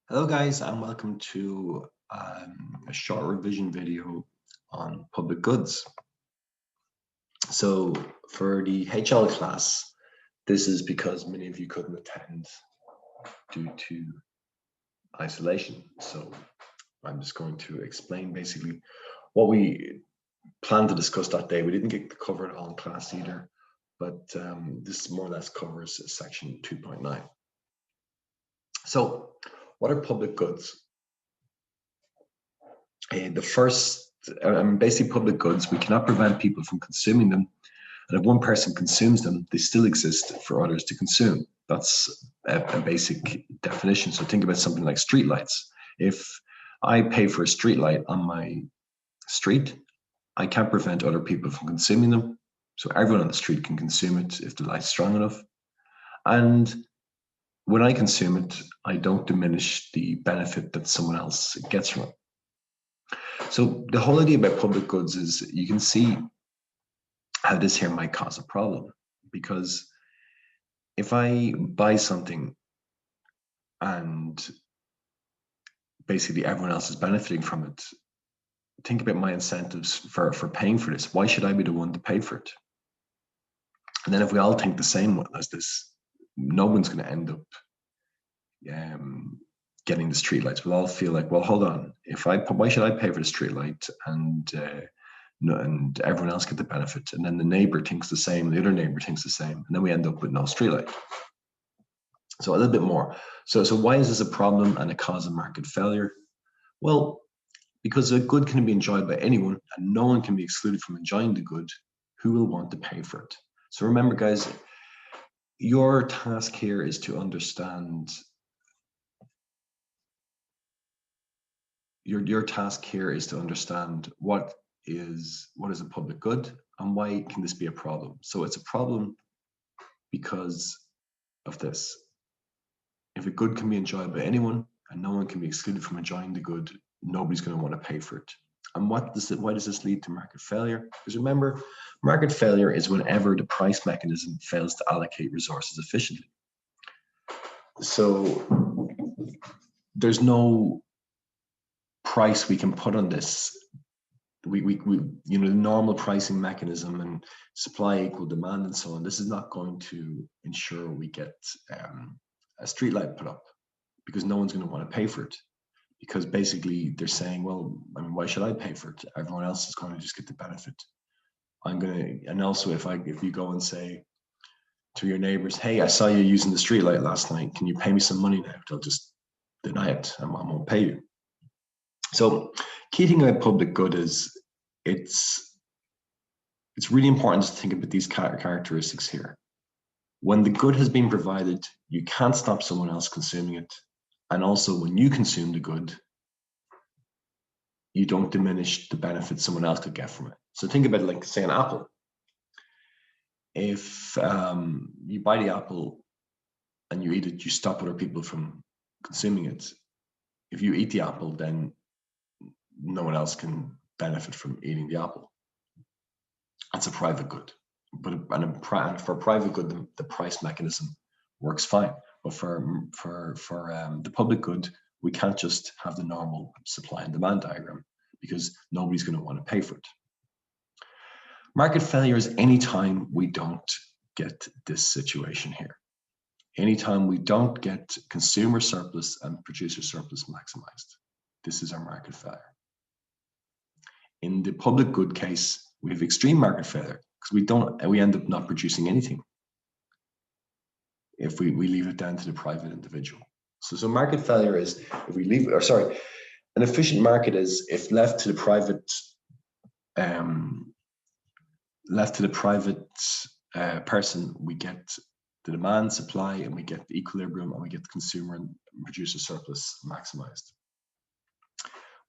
Hello guys and welcome to a short revision video on public goods. So for the HL class, this is because many of you couldn't attend due to isolation. So I'm just going to explain basically what we planned to discuss that day. We didn't get to cover it all in class either, but this more or less covers section 2.9. So what are public goods? The first, basic public goods, we cannot prevent people from consuming them. And if one person consumes them, they still exist for others to consume. That's a basic definition. So think about something like streetlights. If I pay for a streetlight on my street, I can't prevent other people from consuming them. So everyone on the street can consume it if the light's strong enough. And when I consume it, I don't diminish the benefit that someone else gets from it. So the whole idea about public goods is you can see how this here might cause a problem, because if I buy something and basically everyone else is benefiting from it, think about my incentives for paying for this. Why should I be the one to pay for it? And then if we all think the same as this, no one's going to end up getting the streetlights. We'll all feel like, well, hold on, why should I pay for the streetlight and everyone else get the benefit? And then the neighbor thinks the same, the other neighbor thinks the same, and then we end up with no streetlight. So a little bit more. So why is this a problem and a cause of market failure? Well, because a good can be enjoyed by anyone and no one can be excluded from enjoying the good, who will want to pay for it? So remember, guys, your task here is to understand your task here is to understand what is a public good and why can this be a problem. So it's a problem because of this. If a good can be enjoyed by anyone and no one can be excluded from enjoying the good, nobody's going to want to pay for it. And why does this lead to market failure? Because remember, market failure is whenever the price mechanism fails to allocate resources efficiently. So there's no price we can put on this. We the normal pricing mechanism and supply equal demand and so on, this is not going to ensure we get a street light put up, because no one's going to want to pay for it, because basically they're saying, well, I mean, why should I pay for it? Everyone else is going to just get the benefit. And also if you go and say to your neighbors, hey, I saw you using the street light last night, can you pay me some money now? They'll just deny it and I won't pay you. So key thing about public good is it's really important to think about these characteristics here. When the good has been provided, you can't stop someone else consuming it. And also when you consume the good, you don't diminish the benefit someone else could get from it. So think about it like, say, an apple. If you buy the apple and you eat it, you stop other people from consuming it. If you eat the apple, then no one else can benefit from eating the apple. That's a private good. But for private good, the price mechanism works fine. But for the public good, we can't just have the normal supply and demand diagram, because nobody's going to want to pay for it. Market failure is anytime we don't get this situation here. Anytime we don't get consumer surplus and producer surplus maximized. This is our market failure. In the public good case, we have extreme market failure because we end up not producing anything if we leave it down to the private individual. So market failure is if we leave, or sorry, an efficient market is if left to the private person, we get the demand, supply, and we get the equilibrium, and we get the consumer and producer surplus maximized.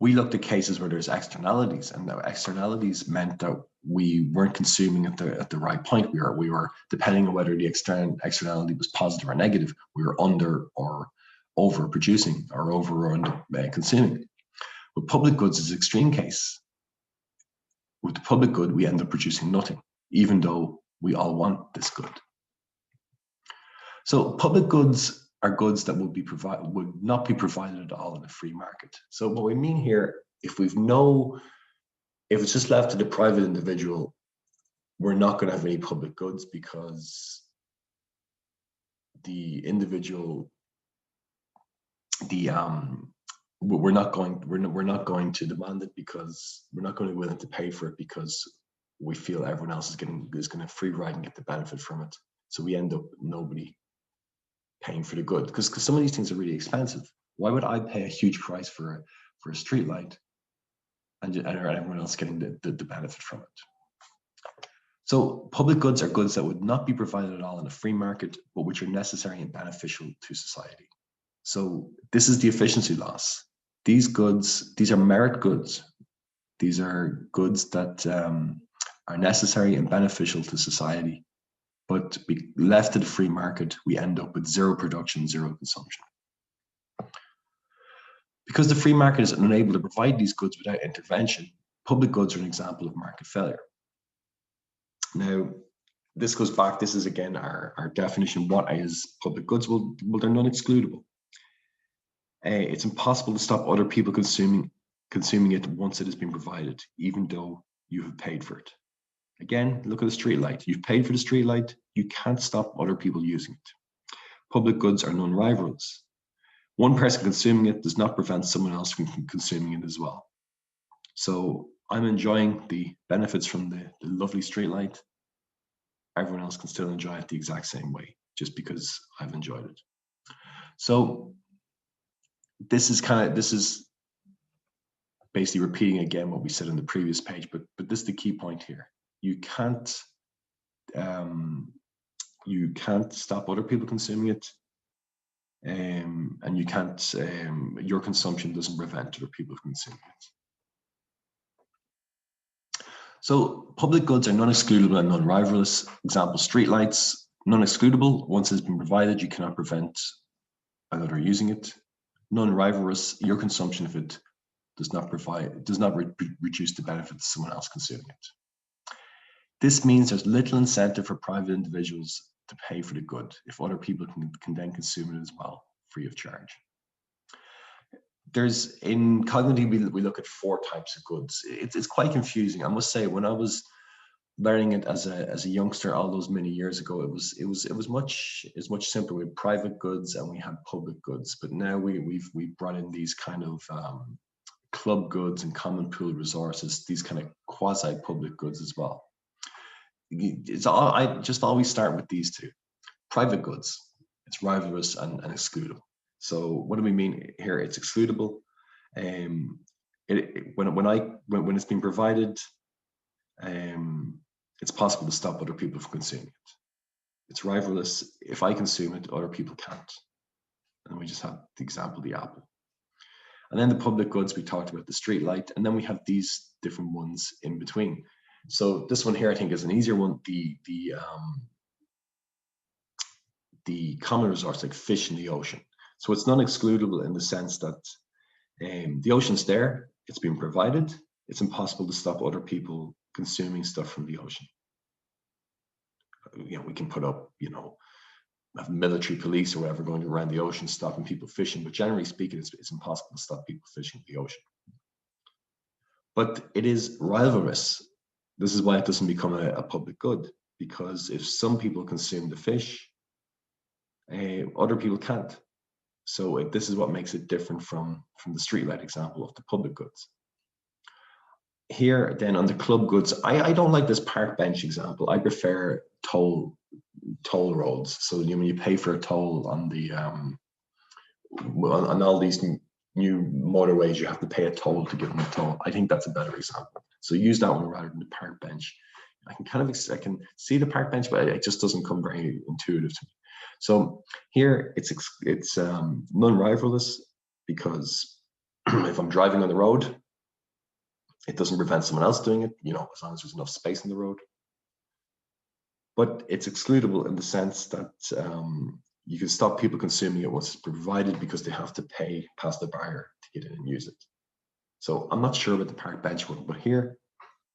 We looked at cases where there's externalities, and the externalities meant that we weren't consuming at the right point. We were depending on whether the externality was positive or negative. We were under or over producing, or over or under consuming. With public goods is extreme case. With the public good, we end up producing nothing, even though we all want this good. So public goods are goods that would not be provided at all in a free market. So what we mean here, if it's just left to the private individual, we're not going to have any public goods because the individual, we're not going to demand it, because we're not going to be willing to pay for it, because we feel everyone else is going to free ride and get the benefit from it. So we end up nobody paying for the good, because some of these things are really expensive. Why would I pay a huge price for a street light and everyone else getting the benefit from it? So public goods are goods that would not be provided at all in a free market, but which are necessary and beneficial to society. So this is the efficiency loss. These are merit goods. These are goods that are necessary and beneficial to society, but be left to the free market, we end up with zero production, zero consumption. Because the free market is unable to provide these goods without intervention, public goods are an example of market failure. Now, this goes back, this is again our definition. What is public goods? Well, they're non-excludable. It's impossible to stop other people consuming it once it has been provided, even though you have paid for it. Again, look at the street light. You've paid for the street light. You can't stop other people using it. Public goods are non-rivalrous. One person consuming it does not prevent someone else from consuming it as well. So I'm enjoying the benefits from the lovely street light. Everyone else can still enjoy it the exact same way, just because I've enjoyed it. So this is basically repeating again what we said on the previous page, but this is the key point here. You can't stop other people consuming it, and you can't. Your consumption doesn't prevent other people from consuming it. So public goods are non-excludable and non-rivalrous. Example: streetlights, non-excludable. Once it's been provided, you cannot prevent another using it. Non-rivalrous. Your consumption of it does not reduce the benefit to someone else consuming it. This means there's little incentive for private individuals to pay for the good if other people can then consume it as well, free of charge. In Cognitive, we look at 4 types of goods. It's quite confusing. I must say, when I was learning it as a youngster all those many years ago, it was much simpler. We had private goods and we had public goods, but now we've brought in these kind of club goods and common pool resources, these kind of quasi-public goods as well. I just always start with these 2. Private goods, it's rivalrous and excludable. So what do we mean here? It's excludable. When it's been provided, it's possible to stop other people from consuming it. It's rivalrous. If I consume it, other people can't. And we just have the example, the apple. And then the public goods, we talked about the street light, and then we have these different ones in between. So this one here, I think, is an easier one. The common resource, like fish in the ocean. So it's non-excludable in the sense that the ocean's there, it's been provided. It's impossible to stop other people consuming stuff from the ocean. We can put up, have military police or whatever going around the ocean stopping people fishing, but generally speaking, it's impossible to stop people fishing in the ocean. But it is rivalrous. This is why it doesn't become a public good, because if some people consume the fish, other people can't. So this is what makes it different from the streetlight example of the public goods. Here, then, on the club goods, I don't like this park bench example. I prefer toll roads. So when you pay for a toll on the on all these new motorways, you have to pay a toll to give them a toll. I think that's a better example. So use that one rather than the park bench. I can see the park bench, but it just doesn't come very intuitive to me. So here it's non-rivalrous, because if I'm driving on the road, it doesn't prevent someone else doing it, as long as there's enough space on the road. But it's excludable in the sense that you can stop people consuming it once it's provided, because they have to pay past the barrier to get in and use it. So I'm not sure about the park bench one, but here,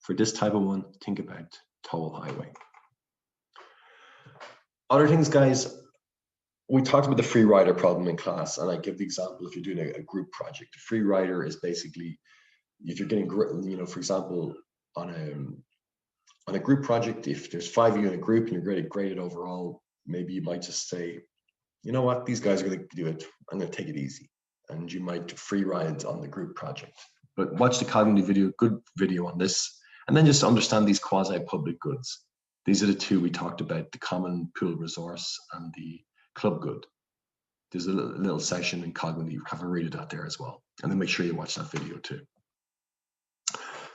for this type of one, think about toll highway. Other things, guys, we talked about the free rider problem in class, and I give the example if you're doing a group project. A free rider is basically if you're getting, for example, on a group project, if there's 5 of you in a group and you're graded overall, maybe you might just say, you know what, these guys are going to do it. I'm going to take it easy, and you might free ride on the group project. But watch the cognitive video, good video on this, and then just understand these quasi-public goods. These are the two we talked about: the common pool resource and the club good. There's a little section in cognitive, have a read of that there as well. And then make sure you watch that video too.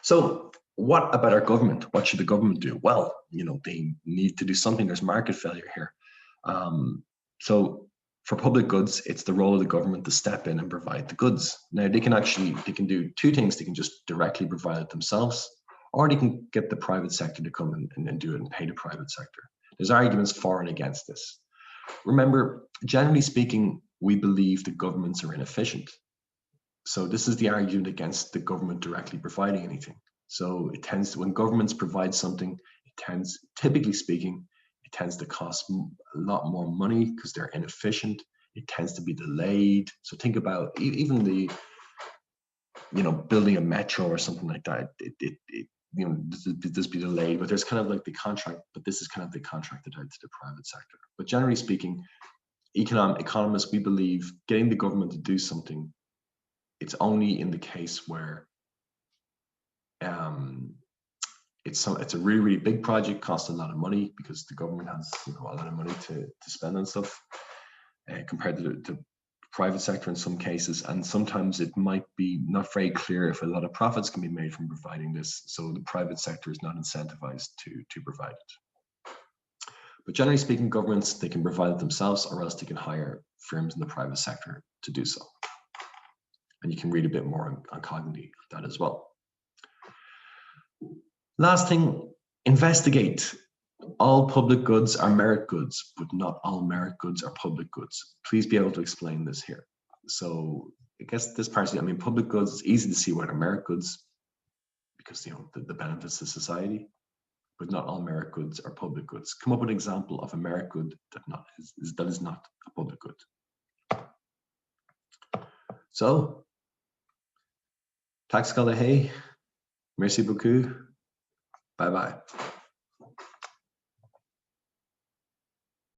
So what about our government? What should the government do? Well, they need to do something. There's market failure here. So for public goods, it's the role of the government to step in and provide the goods. Now they can do two things. They can just directly provide it themselves, or they can get the private sector to come and do it and pay the private sector. There's arguments for and against this. Remember, generally speaking, we believe that governments are inefficient. So this is the argument against the government directly providing anything. So it tends to, when governments provide something, typically speaking, it tends to cost a lot more money because they're inefficient. It tends to be delayed. So think about even the, building a metro or something like that. This be delayed, but there's kind of like the contract, but this is kind of the contracted out to the private sector. But generally speaking, economists, we believe getting the government to do something, it's only in the case where it's a really, really big project, costs a lot of money because the government has a lot of money to spend on stuff compared to the private sector in some cases. And sometimes it might be not very clear if a lot of profits can be made from providing this. So the private sector is not incentivized to provide it. But generally speaking, governments, they can provide it themselves, or else they can hire firms in the private sector to do so. And you can read a bit more on cognitive that as well. Last thing, investigate. All public goods are merit goods, but not all merit goods are public goods. Please be able to explain this here. So I guess this part, public goods, it's easy to see what are merit goods because the benefits to society, but not all merit goods are public goods. Come up with an example of a merit good that is not a public good. So, tax hey, merci beaucoup, bye bye.